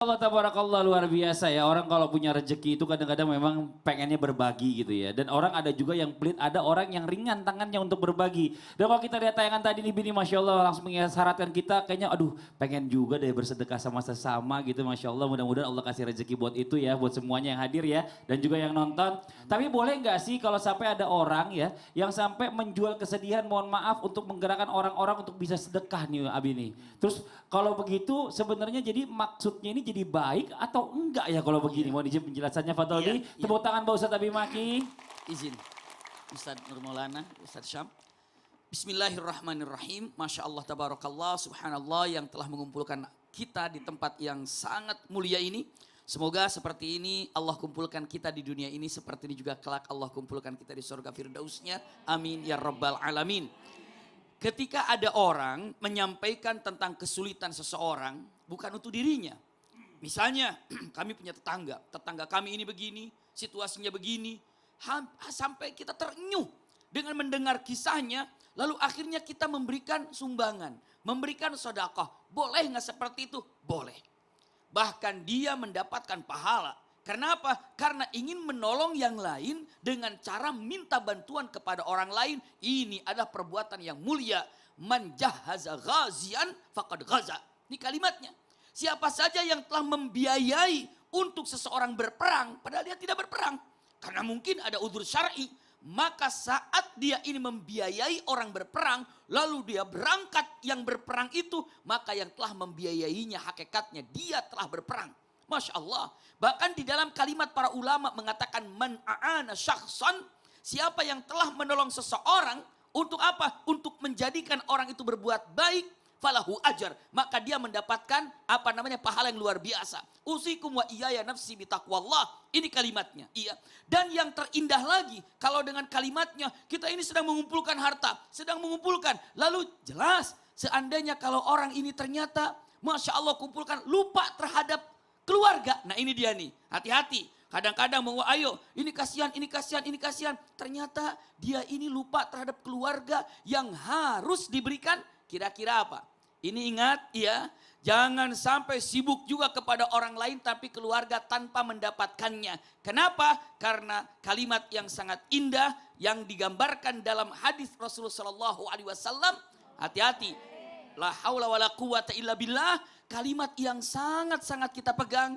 Allah tabarakallah luar biasa ya. Orang kalau punya rezeki itu kadang-kadang memang pengennya berbagi gitu ya. Dan orang ada juga yang pelit, ada orang yang ringan tangannya untuk berbagi. Dan kalau kita lihat tayangan tadi nih Bini, Masya Allah langsung mengisyaratkan kita kayaknya aduh pengen juga deh bersedekah sama sesama gitu. Masya Allah mudah-mudahan Allah kasih rezeki buat itu ya. Buat semuanya yang hadir ya. Dan juga yang nonton. Tapi boleh nggak sih kalau sampai ada orang ya yang sampai menjual kesedihan, mohon maaf, untuk menggerakkan orang-orang untuk bisa sedekah nih Abi nih. Terus kalau begitu sebenarnya jadi maksudnya ini jadi baik atau enggak ya kalau begini? Mohon izin penjelasannya Fadli. Tepuk tangan Pak Ustadz Abi Maki. Izin, Ustadz Nur Maulana, Ustadz Syam. Bismillahirrahmanirrahim. Masya Allah, tabarakallah, subhanallah yang telah mengumpulkan kita di tempat yang sangat mulia ini. Semoga seperti ini Allah kumpulkan kita di dunia ini, seperti ini juga kelak Allah kumpulkan kita di surga firdausnya. Amin ya rabbal alamin. Ketika ada orang menyampaikan tentang kesulitan seseorang, bukan untuk dirinya. Misalnya kami punya tetangga kami ini begini, situasinya begini. Sampai kita terenyuh dengan mendengar kisahnya, lalu akhirnya kita memberikan sumbangan, memberikan sedekah. Boleh nggak seperti itu? Boleh. Bahkan dia mendapatkan pahala. Kenapa? Karena ingin menolong yang lain dengan cara minta bantuan kepada orang lain. Ini adalah perbuatan yang mulia. Man jahaza ghazian faqad ghaza. Ini kalimatnya. Siapa saja yang telah membiayai untuk seseorang berperang, padahal dia tidak berperang. Karena mungkin ada udzur syar'i. Maka saat dia ini membiayai orang berperang, lalu dia berangkat yang berperang itu, maka yang telah membiayainya hakikatnya dia telah berperang. Masya Allah. Bahkan di dalam kalimat para ulama mengatakan man a'ana syakhsan, siapa yang telah menolong seseorang untuk apa? Untuk menjadikan orang itu berbuat baik, falahu ajar, maka dia mendapatkan pahala yang luar biasa. Usikum wa iyaya nafsi bitaqwallah. Ini kalimatnya. Iya. Dan yang terindah lagi, kalau dengan kalimatnya kita ini sedang mengumpulkan harta, sedang mengumpulkan, lalu jelas seandainya kalau orang ini ternyata Masya Allah kumpulkan lupa terhadap keluarga. Nah ini dia nih, hati-hati. Kadang-kadang mau ayo ini kasihan, ini kasihan, ini kasihan. Ternyata dia ini lupa terhadap keluarga yang harus diberikan. Kira-kira apa? Ini ingat ya, jangan sampai sibuk juga kepada orang lain tapi keluarga tanpa mendapatkannya. Kenapa? Karena kalimat yang sangat indah yang digambarkan dalam hadis Rasulullah SAW. Hati-hati. La haula wala quwata illa billah. Kalimat yang sangat-sangat kita pegang.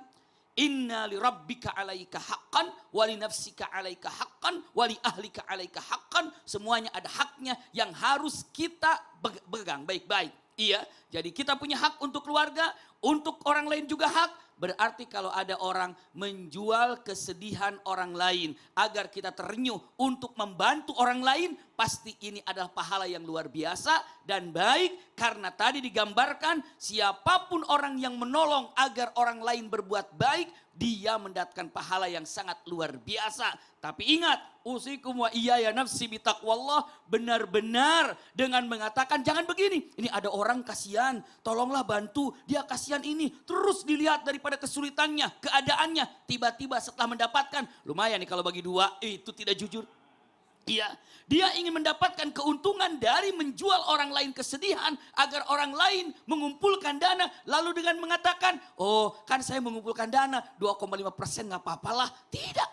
Inna li rabbika alaika haqqan wa li nafsika alaika haqqan wa li ahlika alaika haqqan. Semuanya ada haknya yang harus kita pegang baik-baik. Iya, jadi kita punya hak untuk keluarga, untuk orang lain juga hak. Berarti kalau ada orang menjual kesedihan orang lain agar kita terenyuh untuk membantu orang lain, pasti ini adalah pahala yang luar biasa dan baik. Karena tadi digambarkan siapapun orang yang menolong agar orang lain berbuat baik, dia mendapatkan pahala yang sangat luar biasa. Tapi ingat, usikum wa iyaya nafsi bitaqwallah, benar-benar dengan mengatakan jangan begini. Ini ada orang kasihan, tolonglah bantu, dia kasihan ini. Terus dilihat daripada kesulitannya, keadaannya. Tiba-tiba setelah mendapatkan, lumayan nih kalau bagi dua, itu tidak jujur. Iya, dia ingin mendapatkan keuntungan dari menjual orang lain kesedihan agar orang lain mengumpulkan dana lalu dengan mengatakan, oh kan saya mengumpulkan dana 2,5% nggak apa-apalah. Tidak,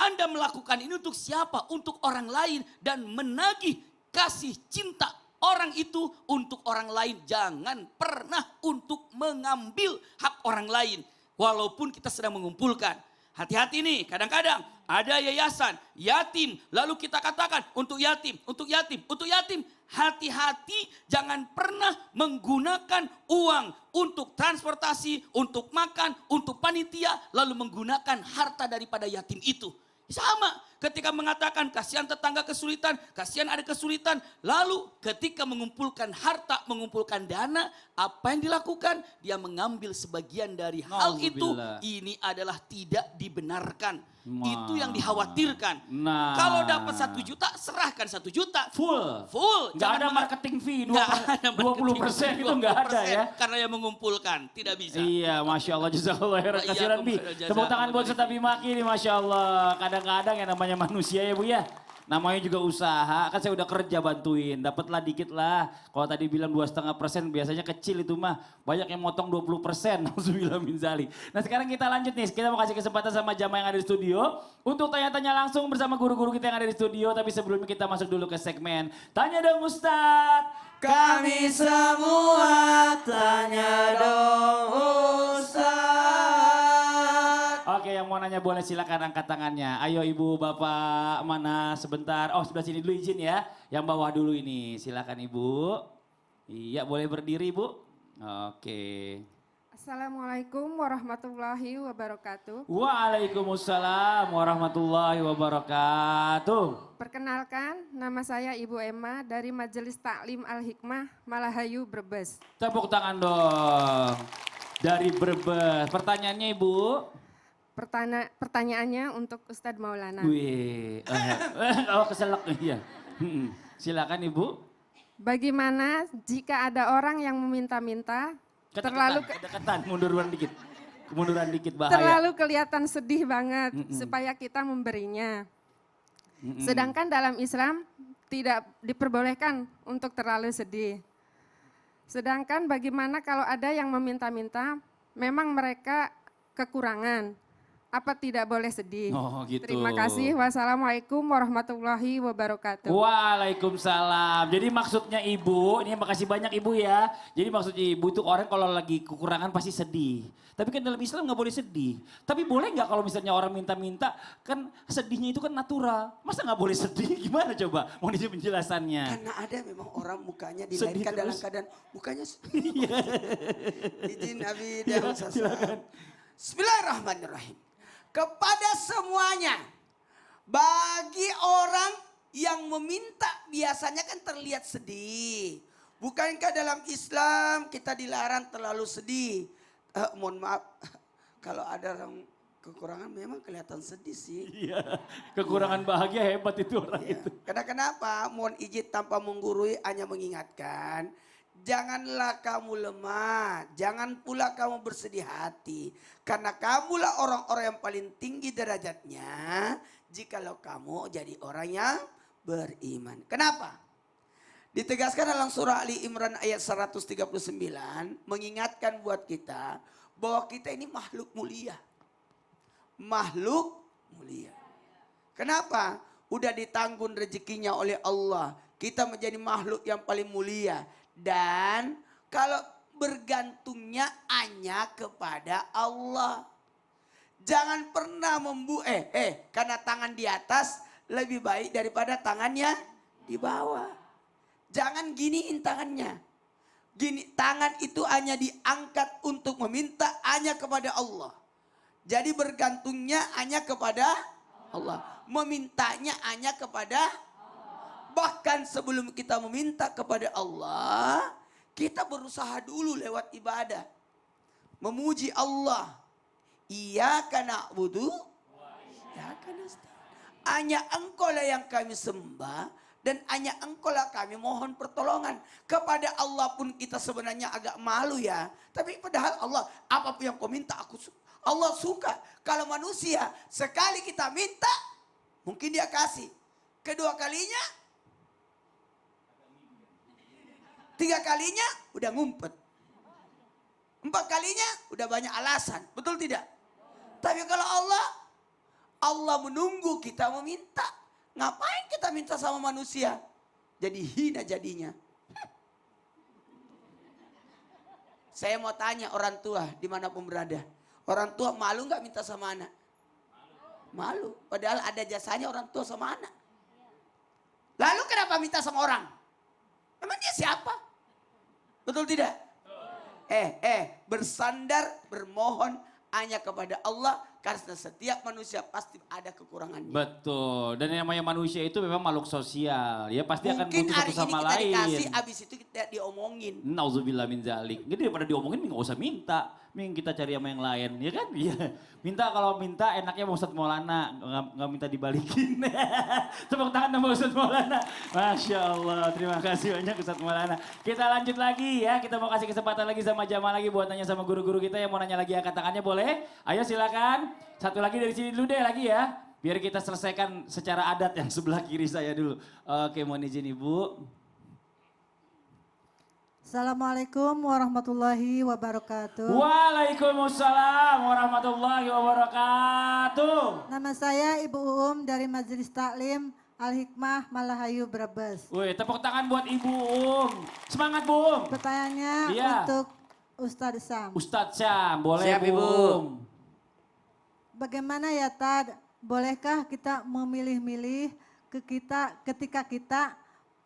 Anda melakukan ini untuk siapa? Untuk orang lain dan menagih kasih cinta orang itu untuk orang lain. Jangan pernah untuk mengambil hak orang lain walaupun kita sedang mengumpulkan. Hati-hati nih, kadang-kadang ada yayasan, yatim, lalu kita katakan untuk yatim, untuk yatim, untuk yatim. Hati-hati jangan pernah menggunakan uang untuk transportasi, untuk makan, untuk panitia, lalu menggunakan harta daripada yatim itu. Sama ketika mengatakan kasihan tetangga kesulitan, kasihan ada kesulitan. Lalu ketika mengumpulkan harta, mengumpulkan dana, apa yang dilakukan? Dia mengambil sebagian dari hal itu. Ini adalah tidak dibenarkan. Itu yang dikhawatirkan. Nah. Kalau dapat 1 juta, serahkan 1 juta. Full. Gak ada marketing fee 20% itu gak ada ya. Karena yang mengumpulkan, tidak bisa. Iya, Masya Allah, jazakallah khairan kasiran Bi. Tepuk tangan buat Ustadz Abi Maki nih, Masya Allah. Kadang-kadang yang namanya manusia ya Bu ya. Namanya juga usaha, kan saya udah kerja bantuin, dapatlah dikit lah. Kalau tadi bilang 2,5% biasanya kecil itu mah, banyak yang motong 20%. Nauzubillah min zalik. Nah sekarang kita lanjut nih, kita mau kasih kesempatan sama jamaah yang ada di studio untuk tanya-tanya langsung bersama guru-guru kita yang ada di studio. Tapi sebelumnya kita masuk dulu ke segmen Tanya Dong Ustadz. Kami semua tanya dong Ustaz. Oke, yang mau nanya boleh silakan angkat tangannya. Ayo ibu, bapak, mana sebentar. Oh sebelah sini dulu izin ya. Yang bawah dulu ini, silakan ibu. Iya boleh berdiri ibu. Oke. Assalamualaikum warahmatullahi wabarakatuh. Waalaikumsalam warahmatullahi wabarakatuh. Perkenalkan, nama saya Ibu Emma dari Majelis Taklim Al-Hikmah Malahayu Brebes. Tepuk tangan dong. Dari Brebes. Pertanyaannya ibu. Pertanyaannya untuk Ustadz Maulana. Wih. Oh keselak iya. Silakan ibu. Bagaimana jika ada orang yang meminta-minta terlalu Kedekatan, munduran dikit. Munduran dikit bahaya. terlalu kelihatan sedih banget supaya kita memberinya. Sedangkan dalam Islam tidak diperbolehkan untuk terlalu sedih. Sedangkan bagaimana kalau ada yang meminta-minta, memang mereka kekurangan, apa tidak boleh sedih? Oh gitu. Terima kasih. Wassalamualaikum warahmatullahi wabarakatuh. Waalaikumsalam. Jadi maksudnya ibu, ini makasih banyak ibu ya. Jadi maksudnya ibu itu orang kalau lagi kekurangan pasti sedih. Tapi kan dalam Islam nggak boleh sedih. Tapi boleh nggak kalau misalnya orang minta-minta, kan sedihnya itu kan natural. Masa nggak boleh sedih? Gimana coba? Mau disini penjelasannya? Karena ada memang orang mukanya dilahirkan dalam keadaan mukanya izin Abi dan Silakan. Bismillahirrahmanirrahim. Kepada semuanya, bagi orang yang meminta biasanya kan terlihat sedih. Bukankah dalam Islam kita dilarang terlalu sedih? Mohon maaf, kalau ada orang kekurangan memang kelihatan sedih sih. Iya, kekurangan bahagia hebat itu orang Ya. itu. Karena kenapa? Mohon izin tanpa menggurui hanya mengingatkan. Janganlah kamu lemah, jangan pula kamu bersedih hati. Karena kamulah orang-orang yang paling tinggi derajatnya jikalau kamu jadi orang yang beriman. Kenapa? Ditegaskan dalam surah Ali Imran ayat 139 mengingatkan buat kita bahwa kita ini makhluk mulia. Makhluk mulia. Kenapa? Udah ditanggung rezekinya oleh Allah. Kita menjadi makhluk yang paling mulia. Dan kalau bergantungnya hanya kepada Allah. Jangan pernah karena tangan di atas lebih baik daripada tangannya di bawah. Jangan giniin tangannya. Gini, tangan itu hanya diangkat untuk meminta hanya kepada Allah. Jadi bergantungnya hanya kepada Allah. Memintanya hanya kepada bahkan sebelum kita meminta kepada Allah, kita berusaha dulu lewat ibadah. Memuji Allah. Iyyaka na'budu wa iyyaka nasta'in. Hanya Engkau lah yang kami sembah dan hanya Engkau lah kami mohon pertolongan. Kepada Allah pun kita sebenarnya agak malu ya. Tapi padahal Allah, apapun yang kau minta Allah suka. Kalau manusia sekali kita minta, mungkin dia kasih. Kedua kalinya, 3 kalinya udah ngumpet. 4 kalinya udah banyak alasan. Betul tidak? Tapi kalau Allah menunggu kita meminta. Ngapain kita minta sama manusia? Jadi hina jadinya. Saya mau tanya orang tua dimanapun berada. Orang tua malu nggak minta sama anak? Malu. Padahal ada jasanya orang tua sama anak. Lalu kenapa minta sama orang? Emang dia siapa? Betul tidak? Bersandar, bermohon hanya kepada Allah. Karena setiap manusia pasti ada kekurangannya. Betul. Dan yang namanya manusia itu memang makhluk sosial. Ya pasti akan Mungkin butuh hari satu sama ini kita lain. dikasih, abis itu kita diomongin. Nauzubillah min zalik. Jadi daripada diomongin nggak usah minta. Mending kita cari sama yang lain, ya kan? Iya. Minta kalau minta enaknya sama Ustadz Maulana, nggak minta dibalikin. Tepuk tangan sama Ustadz Maulana. Masya Allah, terima kasih banyak Ustadz Maulana. Kita lanjut lagi ya, kita mau kasih kesempatan lagi sama jamaah lagi buat nanya sama guru-guru kita yang mau nanya lagi angkat tangannya boleh. Ayo silakan. Satu lagi dari sini dulu deh lagi ya. Biar kita selesaikan secara adat yang sebelah kiri saya dulu. Oke, mohon izin Ibu. Assalamualaikum warahmatullahi wabarakatuh. Waalaikumsalam warahmatullahi wabarakatuh. Nama saya Ibu Uum dari Majelis Taklim Al-Hikmah Malahayu Brebes. Wih, tepuk tangan buat Ibu Semangat Bu Pertanyaannya Iya. untuk Ustadz Sam. Ustadz Syam, boleh Siap, Bu Ibu. Bagaimana ya Tad, bolehkah kita memilih-milih ketika kita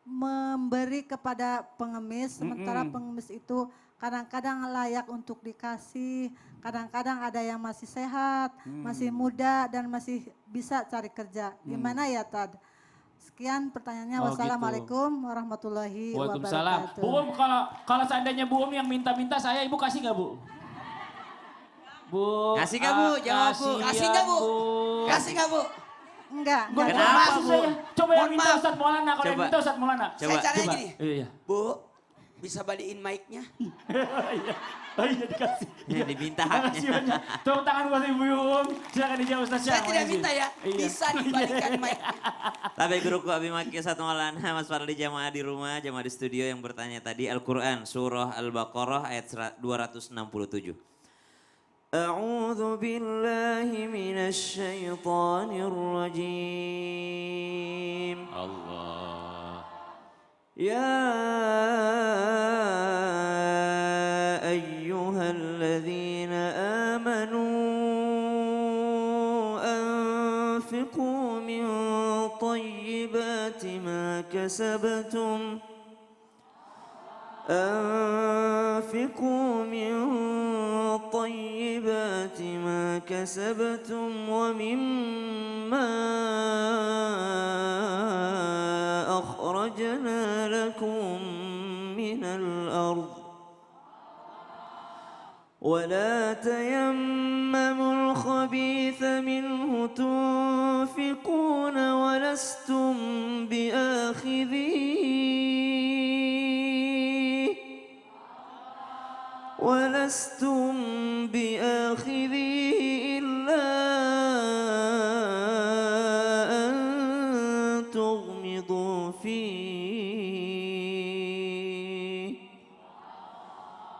memberi kepada pengemis, sementara pengemis itu kadang-kadang layak untuk dikasih, kadang-kadang ada yang masih sehat, masih muda dan masih bisa cari kerja. Gimana ya Tad? Sekian pertanyaannya. Oh, gitu. Wassalamualaikum warahmatullahi Waalaikumsalam. wabarakatuh. Bu kalau seandainya Bu yang minta-minta saya, Ibu kasih nggak Bu? Bu. Kasih nggak, Bu? Jawab, Bu. Kasih nggak, Bu? Kasih nggak Bu? Enggak. Kenapa, Maksud Bu? saya, coba yang Mohon minta maaf. Ustadz Maulana, kalau yang Coba. minta Ustadz Maulana. Coba. Saya caranya Coba. gini. Iya. Bu, bisa balikin mic-nya? Iya. Oh iya dikasih. Ya, diminta Terima haknya. kasih banyak. Tepuk tangan buat Ibu Yum. Silakan dijawab Ustadz Syam. Saya tidak Makasih. minta ya, Iya. bisa dibalikan mic. Tapi guruku Abi Maki satu Maulana, Mas Farli jamaah di rumah, jamaah di studio yang bertanya tadi Al-Quran surah Al-Baqarah ayat 267. A'udzu billahi minasy syaithanir rajim. Allah. يا أيها الذين آمنوا أنفقوا من طيبات ما كسبتم ومما أخرجنا لكم من الأرض ولا تيمموا الخبيث منه تنفقون ولستم بآخذيه إلا أن تغمضوا فيه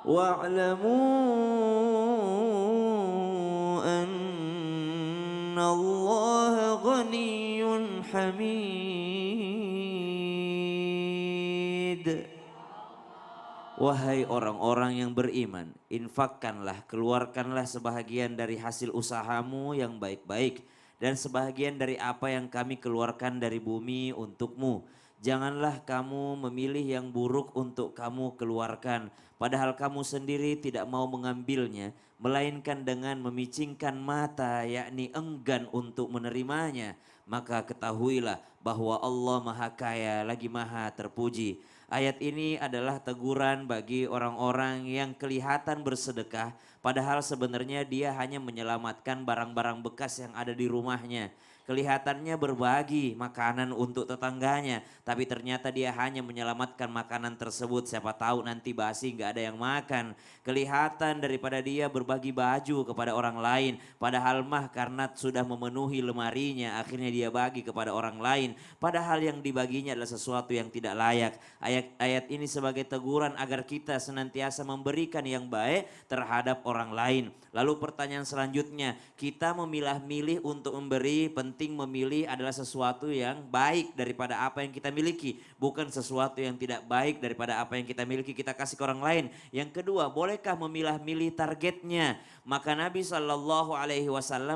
واعلموا أن الله غني حميد. Wahai orang-orang yang beriman, infakkanlah, keluarkanlah sebahagian dari hasil usahamu yang baik-baik dan sebahagian dari apa yang kami keluarkan dari bumi untukmu. Janganlah kamu memilih yang buruk untuk kamu keluarkan, padahal kamu sendiri tidak mau mengambilnya, melainkan dengan memicingkan mata, yakni enggan untuk menerimanya. Maka ketahuilah bahwa Allah Maha Kaya lagi Maha Terpuji. Ayat ini adalah teguran bagi orang-orang yang kelihatan bersedekah, padahal sebenarnya dia hanya menyelamatkan barang-barang bekas yang ada di rumahnya. Kelihatannya berbagi makanan untuk tetangganya, tapi ternyata dia hanya menyelamatkan makanan tersebut. Siapa tahu nanti basi nggak ada yang makan. Kelihatan daripada dia berbagi baju kepada orang lain, padahal mah karena sudah memenuhi lemarinya, akhirnya dia bagi kepada orang lain. Padahal yang dibaginya adalah sesuatu yang tidak layak. Ayat ini sebagai teguran agar kita senantiasa memberikan yang baik terhadap orang lain. Lalu pertanyaan selanjutnya, kita memilah-milih untuk memberi, penting memilih adalah sesuatu yang baik daripada apa yang kita miliki. Bukan sesuatu yang tidak baik daripada apa yang kita miliki kita kasih ke orang lain. Yang kedua, bolehkah memilah-milih targetnya? Maka Nabi SAW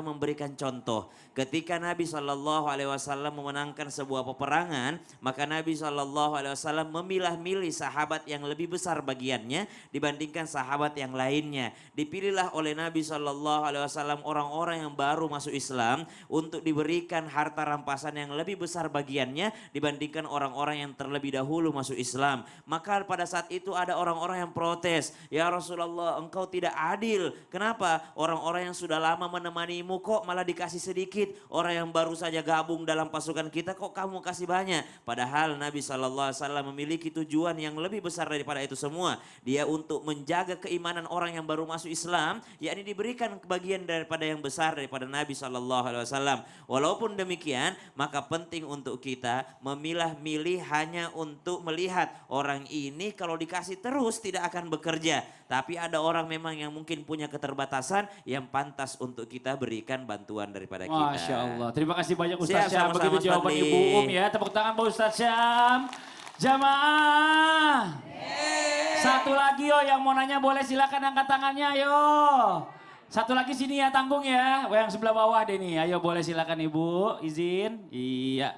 memberikan contoh. Ketika Nabi SAW memenangkan sebuah peperangan, maka Nabi SAW memilah-milih sahabat yang lebih besar bagiannya dibandingkan sahabat yang lainnya. Dipilihlah oleh Nabi SAW orang-orang yang baru masuk Islam untuk diberikan harta rampasan yang lebih besar bagiannya dibandingkan orang-orang yang terlebih dahulu masuk Islam. Maka pada saat itu ada orang-orang yang protes, ya Rasulullah, engkau tidak adil. Kenapa? Orang-orang yang sudah lama menemanimu kok malah dikasih sedikit. Orang yang baru saja gabung dalam pasukan kita kok kamu kasih banyak. Padahal Nabi SAW memiliki tujuan yang lebih besar daripada itu semua. Dia untuk menjaga keimanan orang yang baru masuk Islam, yakni diberikan kebagian daripada yang besar daripada Nabi SAW. Walaupun demikian, maka penting untuk kita memilah-milih hanya untuk melihat orang ini kalau dikasih terus tidak akan bekerja. Tapi ada orang memang yang mungkin punya keterbatasan yang pantas untuk kita berikan bantuan daripada kita. Masya Allah. Terima kasih banyak Ustaz Siap, Syam. sama-sama, Begitu jawaban Ustaz Ibu Lee. ya. Tepuk tangan buat Ustaz Syam. Jamaah. Satu lagi yo yang mau nanya boleh silakan angkat tangannya yo. Satu lagi sini ya tanggung ya. Yang sebelah bawah deh nih. Ayo boleh silakan Ibu. Izin. Iya.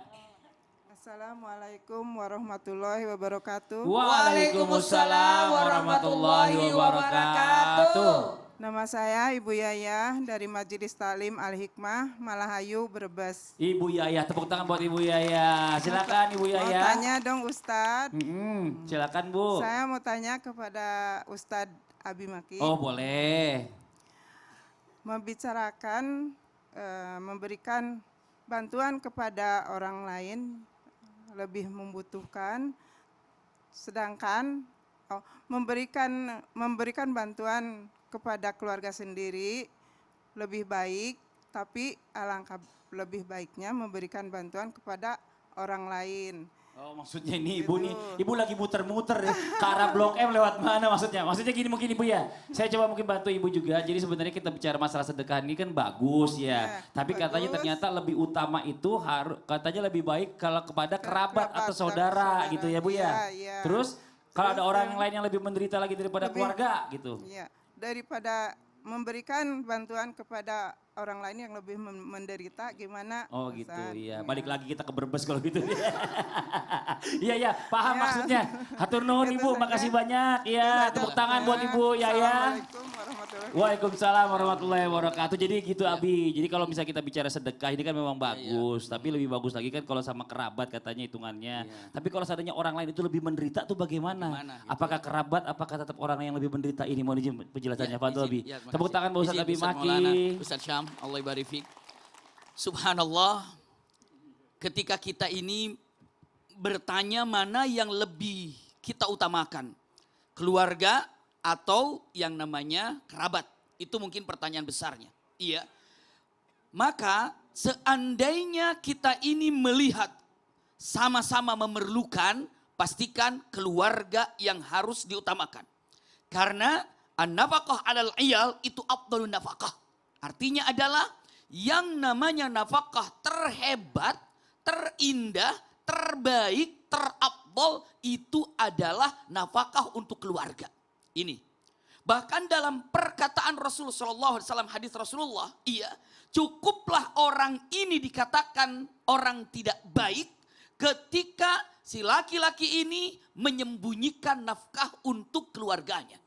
Assalamualaikum warahmatullahi wabarakatuh. Waalaikumsalam warahmatullahi wabarakatuh. Nama saya Ibu Yayah dari Majelis Talim Al-Hikmah, Malahayu, Brebes. Ibu Yayah, tepuk tangan buat Ibu Yayah. Silakan Ibu Mau Yayah. tanya dong Ustadz. Silakan Bu. Saya mau tanya kepada Ustadz Abi Maki. Oh boleh. Membicarakan, memberikan bantuan kepada orang lain lebih membutuhkan, sedangkan memberikan bantuan kepada keluarga sendiri lebih baik, tapi alangkah lebih baiknya memberikan bantuan kepada orang lain. Oh maksudnya ini Ibu nih, Ibu lagi muter-muter ya, ke arah Blok M lewat mana maksudnya? Maksudnya gini mungkin Ibu ya, saya coba mungkin bantu Ibu juga. Jadi sebenarnya kita bicara masalah sedekah ini kan bagus ya. Tapi katanya bagus. ternyata lebih utama itu katanya lebih baik kalau kepada kerabat atau saudara gitu ya Bu ya. Iya. Terus kalau ada Terus orang yang lain yang lebih menderita lagi daripada keluarga gitu. Iya, daripada memberikan bantuan kepada orang lain yang lebih menderita, gimana? Oh gitu, Ustadz? iya. Balik lagi kita ke Brebes kalau gitu. Iya, iya, paham Ya. maksudnya. Hatur nuhun Itu Ibu, saja. makasih banyak. Itu Iya, saja. tepuk tangan buat Ibu Yaya. Assalamualaikum warahmatullahi Waalaikumsalam warahmatullahi wabarakatuh. Jadi gitu Abi, jadi kalau misalnya kita bicara sedekah ini kan memang bagus. Tapi lebih bagus lagi kan kalau sama kerabat katanya hitungannya. Tapi kalau seandainya orang lain itu lebih menderita tuh bagaimana? Gimana, gitu. Apakah kerabat, apakah tetap orang yang lebih menderita ini? Mohon izin penjelasannya, Fadl Abi. Ya, terima Tepuk kasih. tangan buat Ustaz Izin, Abi Ustaz Maki. Maulana, Ustaz Syam, Allah ibarik fiik. Subhanallah, ketika kita ini bertanya mana yang lebih kita utamakan, keluarga atau yang namanya kerabat, itu mungkin pertanyaan besarnya. Iya, maka seandainya kita ini melihat sama-sama memerlukan, pastikan keluarga yang harus diutamakan. Karena an-nafaqah 'alal 'iyal itu afdhalun nafaqah. Artinya adalah yang namanya nafkah terhebat, terindah, terbaik, terafdol itu adalah nafkah untuk keluarga. Ini. Bahkan dalam perkataan Rasulullah SAW, hadis Rasulullah, iya, cukuplah orang ini dikatakan orang tidak baik ketika si laki-laki ini menyembunyikan nafkah untuk keluarganya.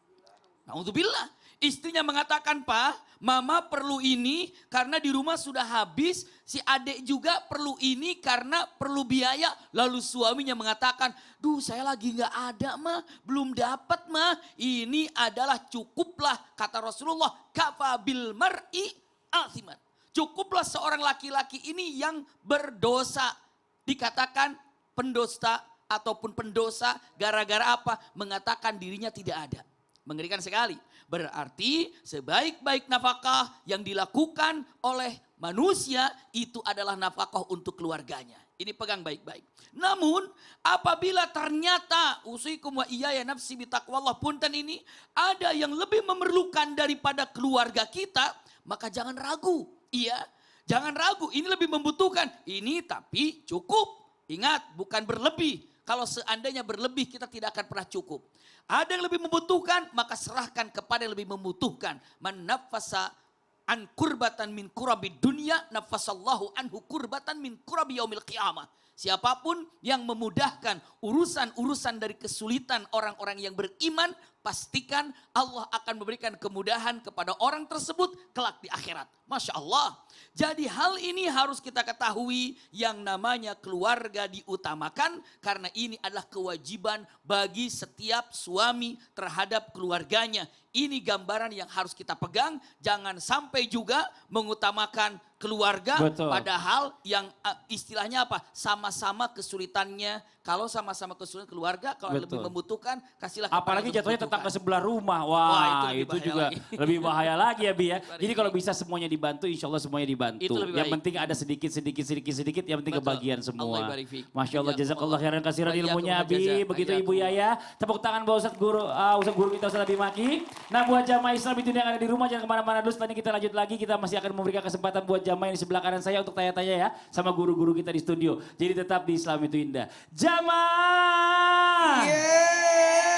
Na'udzubillah. Istrinya mengatakan, Pak, mama perlu ini karena di rumah sudah habis. Si adik juga perlu ini karena perlu biaya. Lalu suaminya mengatakan, duh saya lagi gak ada mah, belum dapat mah. Ini adalah cukuplah, kata Rasulullah, kafa bil mar'i athiman. Cukuplah seorang laki-laki ini yang berdosa. Dikatakan pendosa ataupun pendosa gara-gara apa? Mengatakan dirinya tidak ada. Mengerikan sekali. Berarti sebaik-baik nafkah yang dilakukan oleh manusia itu adalah nafkah untuk keluarganya. Ini pegang baik-baik. Namun apabila ternyata usikum wa iyaya nafsi bitaqwallah punten ini ada yang lebih memerlukan daripada keluarga kita, maka jangan ragu. Iya, jangan ragu. Ini lebih membutuhkan. Ini tapi cukup. Ingat, bukan berlebih. Kalau seandainya berlebih kita tidak akan pernah cukup. Ada yang lebih membutuhkan, maka serahkan kepada yang lebih membutuhkan. Man nafasa an kurbatan min kurabi dunia, nafasallahu anhu kurbatan min kurabi yaumil qiyamah. Siapapun yang memudahkan urusan-urusan dari kesulitan orang-orang yang beriman, pastikan Allah akan memberikan kemudahan kepada orang tersebut kelak di akhirat. Masya Allah. Jadi hal ini harus kita ketahui, yang namanya keluarga diutamakan karena ini adalah kewajiban bagi setiap suami terhadap keluarganya. Ini gambaran yang harus kita pegang, jangan sampai juga mengutamakan keluarga. Betul. Padahal yang istilahnya apa? Sama-sama kesulitannya. Kalau sama-sama kesulitan keluarga, kalau Betul. lebih membutuhkan, kasihlah Apalagi kepada yang jatuhnya tetap tetangga sebelah rumah. Wah, Wah, itu itu lebih bahaya juga lagi. lebih bahaya lagi ya Bi ya. Mari, Jadi kalau bisa semuanya dibantu, insya Allah semuanya dibantu. Itu lebih Yang baik. penting ada sedikit, yang penting Betul. kebagian Allah semua. ibarik fiik. Masya Allah, jazakallah khairan kasiran Wa ilmunya iyyakum Abi. wajazak. Begitu Wa Ibu Yaya. Tepuk tangan buat Ustaz guru kita Ustaz Abi Maki. Nah buat jamaah Islam itu yang ada di rumah jangan kemana-mana dulu. Setelah ini kita lanjut lagi. Kita masih akan memberikan kesempatan buat jamaah yang di sebelah kanan saya untuk tanya-tanya ya. Sama guru-guru kita di studio. Jadi tetap di Islam itu indah. Jamaah! Yeah.